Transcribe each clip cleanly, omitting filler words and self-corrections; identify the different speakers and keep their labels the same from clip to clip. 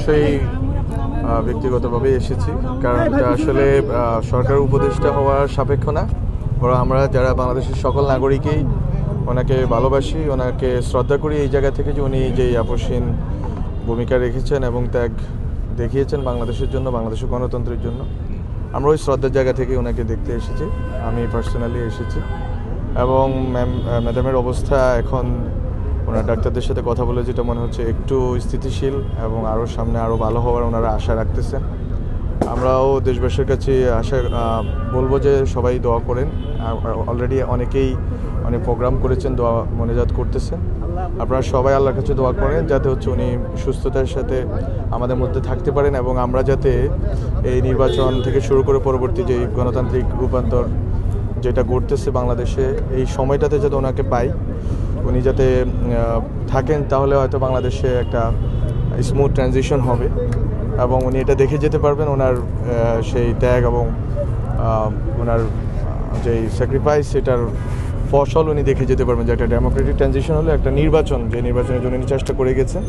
Speaker 1: অবশ্যই ব্যক্তিগতভাবে এসেছি, কারণ এটা আসলে সরকার উপদেষ্টা হওয়ার সাপেক্ষ না, বরং আমরা যারা বাংলাদেশের সকল নাগরিকই ওনাকে ভালোবাসি, ওনাকে শ্রদ্ধা করি এই জায়গা থেকে যে উনি যেই আপসহীন ভূমিকা রেখেছেন এবং ত্যাগ দেখিয়েছেন বাংলাদেশের জন্য, বাংলাদেশের গণতন্ত্রের জন্য। আমরা ওই শ্রদ্ধার জায়গা থেকে ওনাকে দেখতে এসেছি, আমি পার্সোনালি এসেছি। এবং ম্যাডামের অবস্থা এখন ওনার ডাক্তারদের সাথে কথা বলে যেটা মনে হচ্ছে একটু স্থিতিশীল এবং আরও সামনে আরও ভালো হওয়ার ওনারা আশা রাখতেছেন। আমরাও দেশবাসীর কাছে আশা বলবো যে সবাই দোয়া করেন। অলরেডি অনেকেই অনেক প্রোগ্রাম করেছেন, দোয়া মনোজাত করতেছেন। আপনারা সবাই আল্লাহর কাছে দোয়া করেন যাতে হচ্ছে উনি সুস্থতার সাথে আমাদের মধ্যে থাকতে পারেন এবং আমরা যাতে এই নির্বাচন থেকে শুরু করে পরবর্তী যে গণতান্ত্রিক রূপান্তর যেটা ঘটতেছে বাংলাদেশে, এই সময়টাতে যাতে ওনাকে পাই, উনি যাতে থাকেন, তাহলে হয়তো বাংলাদেশে একটা স্মুথ ট্রানজিশন হবে এবং উনি এটা দেখে যেতে পারবেন ওনার সেই ত্যাগ এবং ওনার যেই স্যাক্রিফাইস, সেটার ফসল উনি দেখে যেতে পারবেন যে একটা ডেমোক্রেটিক ট্রানজিশন হলে একটা নির্বাচন, যে নির্বাচনের জন্য উনি চেষ্টা করে গেছেন,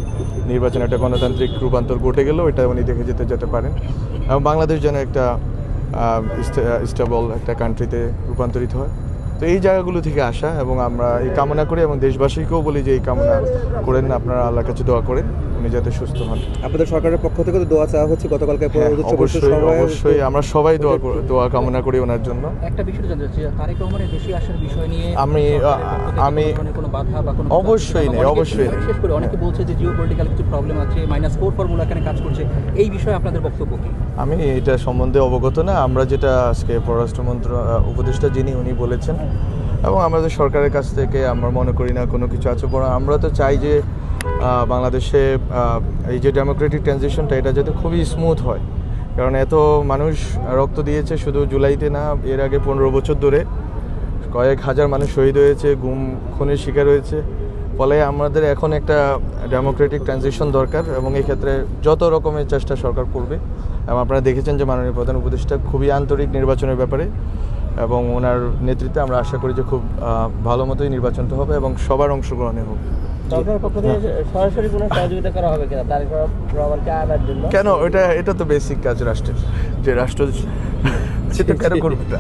Speaker 1: নির্বাচনে একটা গণতান্ত্রিক রূপান্তর ঘটে গেলেও এটা উনি দেখে যেতে পারেন এবং বাংলাদেশ যেন একটা স্টেবল একটা কান্ট্রিতে রূপান্তরিত হয়। তো এই জায়গাগুলো থেকে আসা এবং আমরা এই কামনা করি এবং দেশবাসীকেও বলি যে এই কামনা করেন, আপনারা আল্লাহর কাছে দোয়া করেন উনি যাতে সুস্থ হন।
Speaker 2: আপনাদের সরকারের পক্ষ থেকে তো দোয়া চাওয়া হচ্ছে গতকালকে।
Speaker 1: অবশ্যই আমরা সবাই দোয়া কামনা করি ওনার জন্য।
Speaker 3: একটা বিষয় জানতে চাচ্ছি, তারেক রহমানের দেশে আসার বিষয় নিয়ে
Speaker 1: আমি
Speaker 3: কোনো বাধা বা কোনো
Speaker 1: অবশ্যই নেই,
Speaker 3: বিশেষ করে অনেকে বলছে যে জিওপলিটিক্যাল কিছু প্রবলেম আছে, -4 ফর্মুলা এখানে কাজ করছে, এই বিষয়ে আপনাদের বক্তব্য কি?
Speaker 1: আমি এটা সম্বন্ধে অবগত না। আমরা যেটা আজকে পররাষ্ট্রমন্ত্রী উপদেষ্টা যিনি উনি বলেছেন এবং আমাদের সরকারের কাছ থেকে আমরা মনে করি না কোনো কিছু আছে, বরং আমরা তো চাই যে বাংলাদেশে এই যে ডেমোক্রেটিক ট্রানজিশনটা এটা যাতে খুবই স্মুথ হয়, কারণ এত মানুষ রক্ত দিয়েছে শুধু জুলাইতে না, এর আগে 15 বছর ধরে কয়েক হাজার মানুষ শহীদ হয়েছে, গুম খুনের শিকার হয়েছে। ফলে আমাদের এখন একটা ডেমোক্রেটিক ট্রানজিশন দরকার এবং এই ক্ষেত্রে যত রকমের চেষ্টা সরকার করবে। এবং আপনারা দেখেছেন যে মাননীয় প্রধান উপদেষ্টা খুবই আন্তরিক নির্বাচনের ব্যাপারে এবং ওনার নেতৃত্বে আমরা আশা করি যে খুব ভালো মতোই নির্বাচনটা হবে এবং সবার অংশগ্রহণে হোক।
Speaker 3: সরাসরি কোনো সহযোগিতা করা হবে কিনা তারেক রহমানকে আনার জন্য?
Speaker 1: কেন, এটা তো বেসিক কাজ রাষ্ট্রের, যে রাষ্ট্র সেটা কেন করবে না।